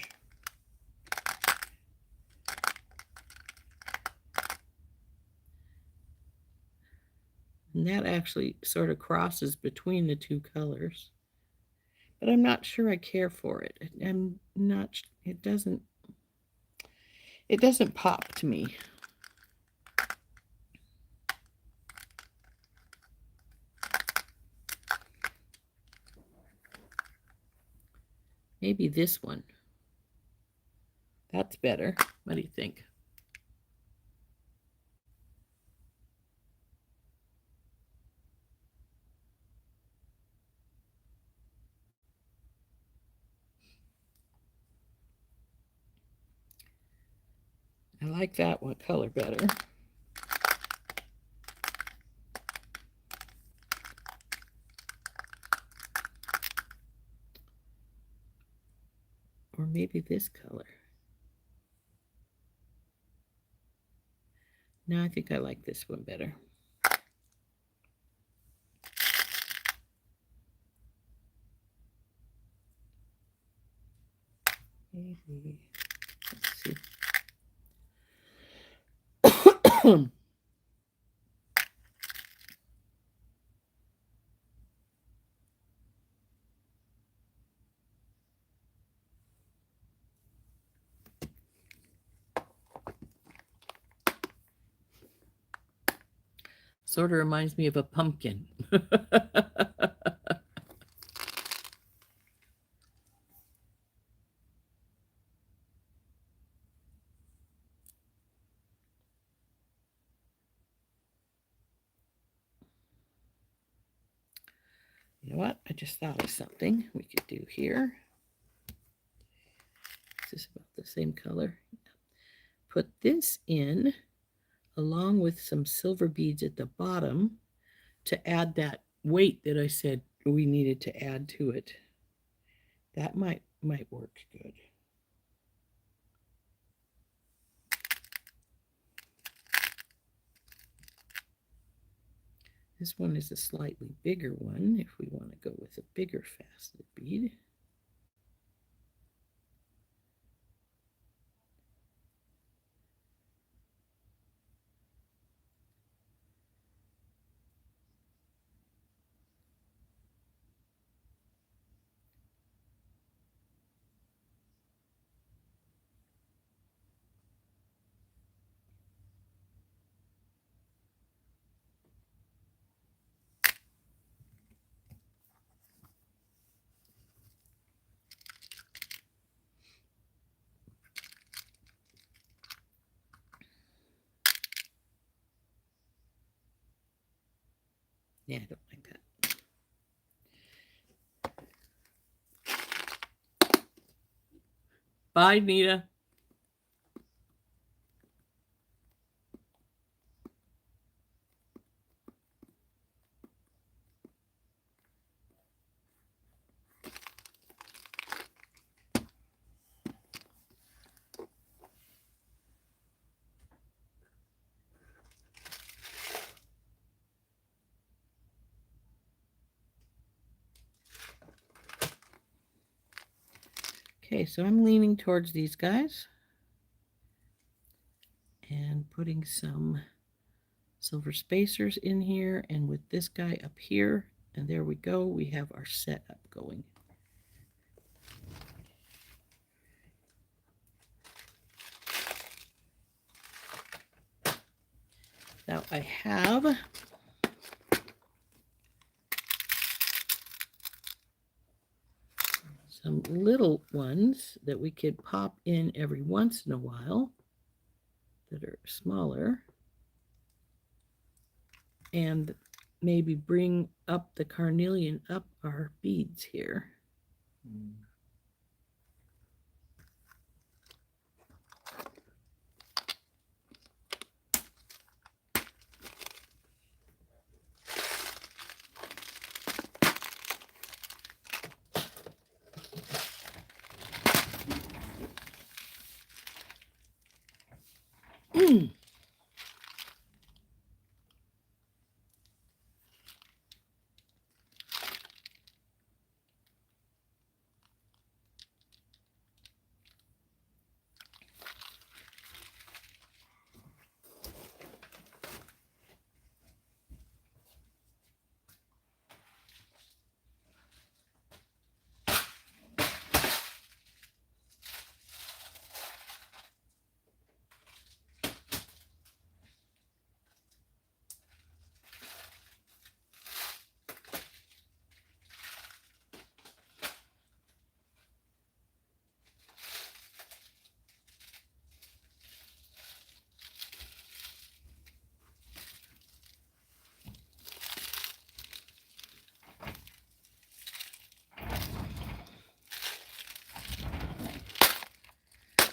And that actually sort of crosses between the two colors. But I'm not sure I care for it. I'm not, it doesn't pop to me. Maybe this one. That's better. What do you think? I like that one color better. Or maybe this color. No, I think I like this one better. Maybe. Let's see. Sort of reminds me of a pumpkin. You know what? I just thought of something we could do here. Is this about the same color? Put this in along with some silver beads at the bottom to add that weight that I said we needed to add to it. That might work good. This one is a slightly bigger one if we want to go with a bigger faceted bead. Yeah, I don't like that. Bye, Nita. Okay, so I'm leaning towards these guys and putting some silver spacers in here, and with this guy up here, and there we go, we have our setup going. Now I have some little ones that we could pop in every once in a while that are smaller, and maybe bring up the carnelian up our beads here.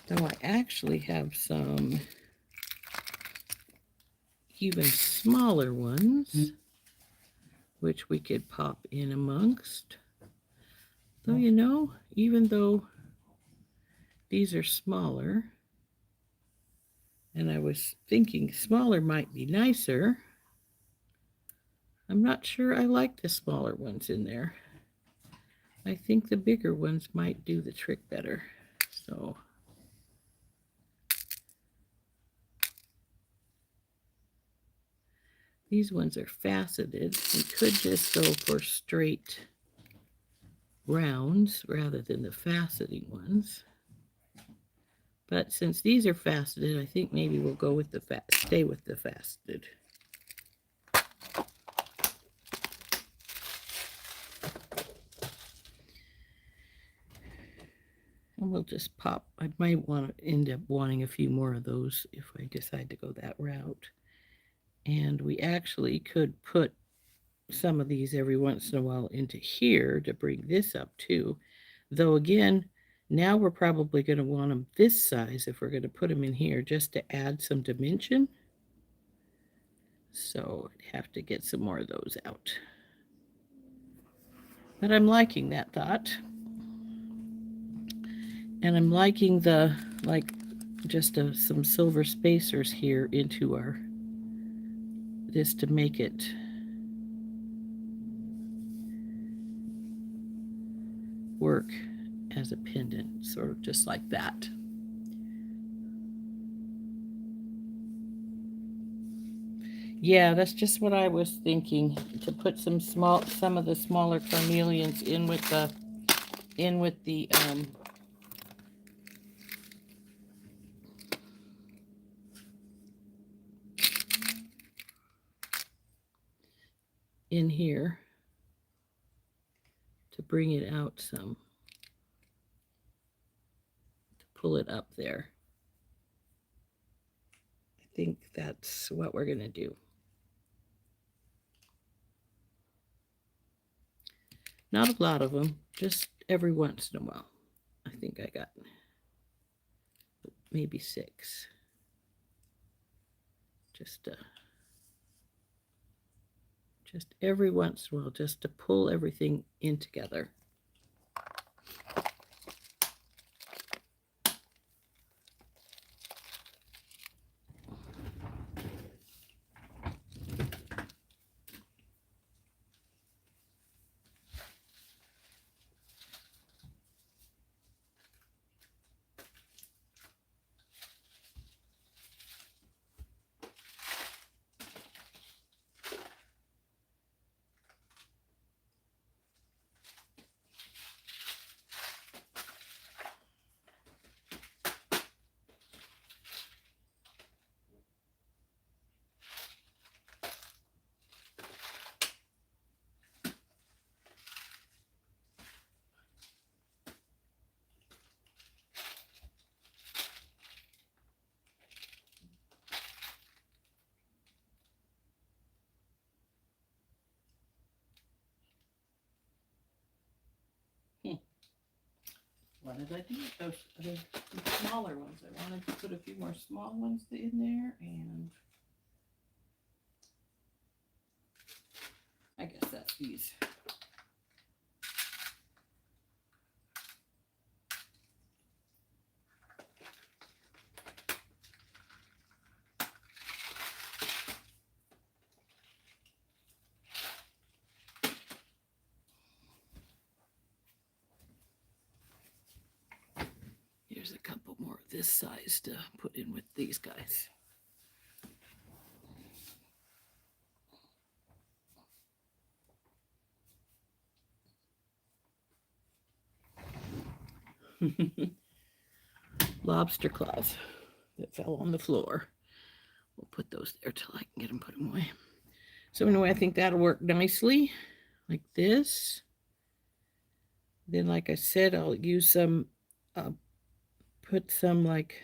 Though I actually have some even smaller ones, which we could pop in amongst. Though, you know, even though these are smaller, and I was thinking smaller might be nicer, I'm not sure I like the smaller ones in there. I think the bigger ones might do the trick better. So these ones are faceted. We could just go for straight rounds rather than the faceting ones. But since these are faceted, I think maybe we'll go with the stay with the faceted. And we'll just pop. I might want to end up wanting a few more of those if I decide to go that route. And we actually could put some of these every once in a while into here to bring this up too. Though again, now we're probably going to want them this size if we're going to put them in here just to add some dimension. So I'd have to get some more of those out. But I'm liking that thought. And I'm liking the, like, just some silver spacers here into our, this to make it work as a pendant, sort of just like that. Yeah, that's just what I was thinking, to put some of the smaller carnelians in with the in here to bring it out some, to pull it up there. I think that's what we're going to do. Not a lot of them, just every once in a while. I think I got maybe 6. Just every once in a while, just to pull everything in together. What did I do with those other smaller ones? I wanted to put a few more small ones in there, and I guess that's these. Here's a couple more of this size to put in with these guys. Lobster claws that fell on the floor. We'll put those there till I can get them, put them away. So anyway, I think that'll work nicely, like this. Then, like I said, I'll use some, put some like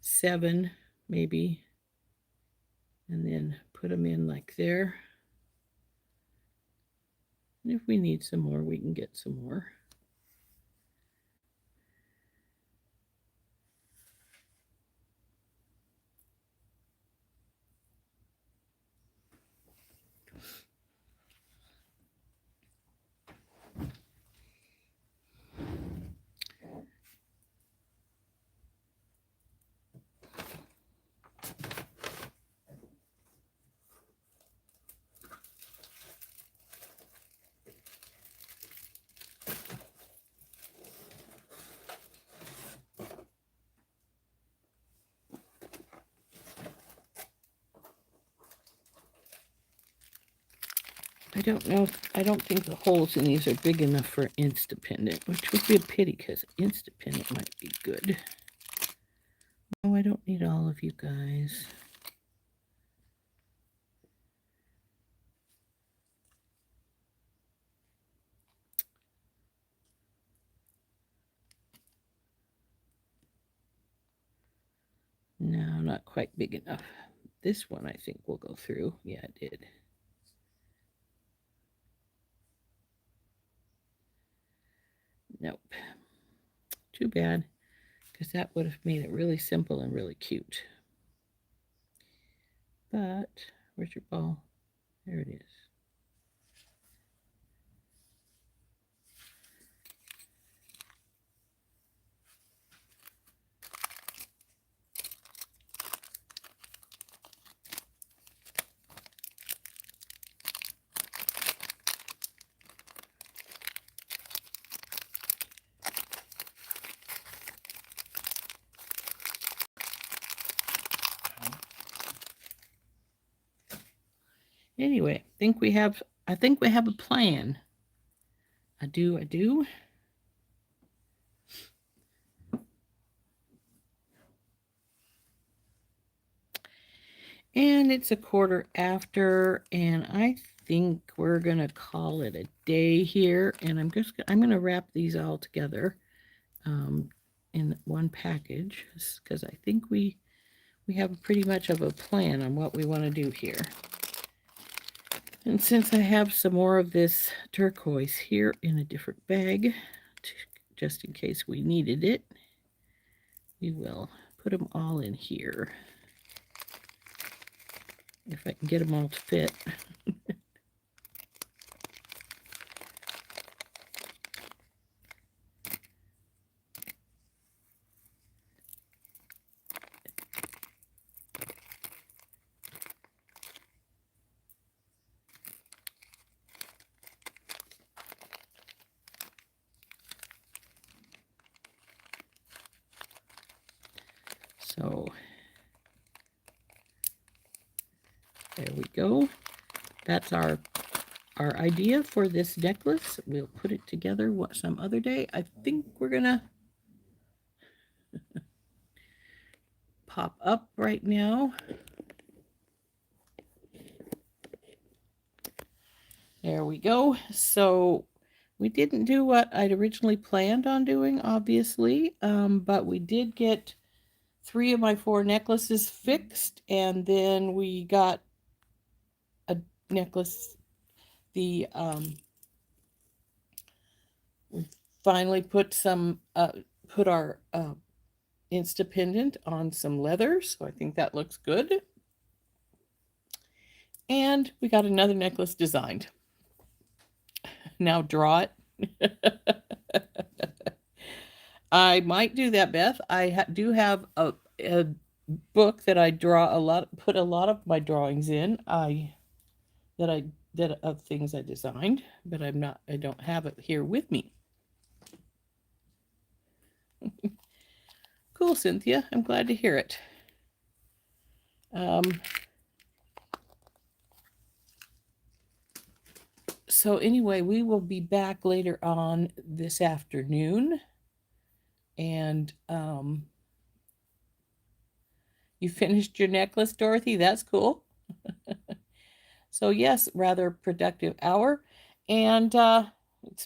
7 maybe, and then put them in like there. And if we need some more, we can get some more. I don't think the holes in these are big enough for Instapendant, which would be a pity because Instapendant might be good. No, I don't need all of you guys. No, not quite big enough. This one I think will go through. Yeah, it did. Nope. Too bad, because that would have made it really simple and really cute. But where's your ball? There it is. Anyway, I think we have a plan. I do. And it's 1/4 after, and I think we're gonna call it a day here. And I'm gonna wrap these all together in one package, because I think we have pretty much of a plan on what we want to do here. And since I have some more of this turquoise here in a different bag, just in case we needed it, we will put them all in here. If I can get them all to fit. So there we go. That's our idea for this necklace. We'll put it together some other day. I think we're gonna pop up right now. There we go. So we didn't do what I'd originally planned on doing, obviously, but we did get 3 of my 4 necklaces fixed, and then we got a necklace. We finally put our Insta pendant on some leather, so I think that looks good. And we got another necklace designed. Now draw it. I might do that, Beth. I do have a book that I put a lot of my drawings in. Of things I designed, but I don't have it here with me. Cool, Cynthia. I'm glad to hear it. So anyway, we will be back later on this afternoon. And you finished your necklace, Dorothy? That's cool. So yes, rather productive hour. And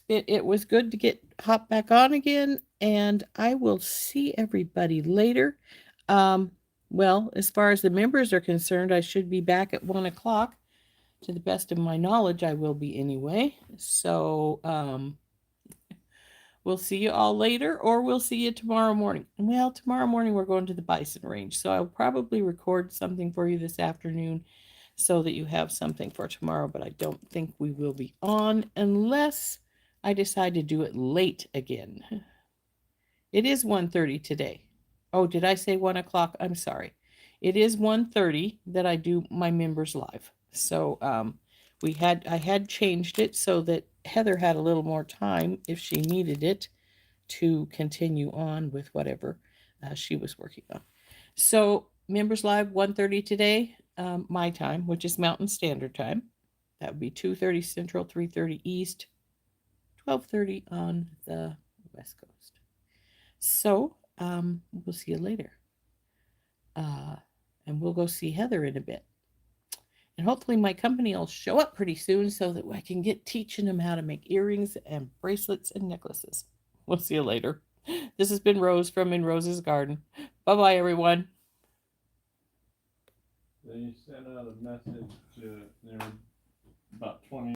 it was good to hop back on again. And I will see everybody later. Well, as far as the members are concerned, I should be back at 1 o'clock. To the best of my knowledge, I will be anyway. So we'll see you all later, or we'll see you tomorrow morning. Well, tomorrow morning we're going to the bison range, so I'll probably record something for you this afternoon so that you have something for tomorrow, but I don't think we will be on unless I decide to do it late again. It is 1:30 today. Oh, did I say 1 o'clock? I'm sorry. It is 1:30 that I do my members live. So I had changed it so that Heather had a little more time if she needed it to continue on with whatever she was working on. So members live 1:30 today, my time, which is Mountain Standard Time. That would be 2:30 Central, 3:30 East, 12:30 on the West Coast. So we'll see you later. And we'll go see Heather in a bit. And hopefully my company will show up pretty soon so that I can get teaching them how to make earrings and bracelets and necklaces. We'll see you later. This has been Rose from In Rose's Garden. Bye-bye, everyone. They sent out a message to, there were about 20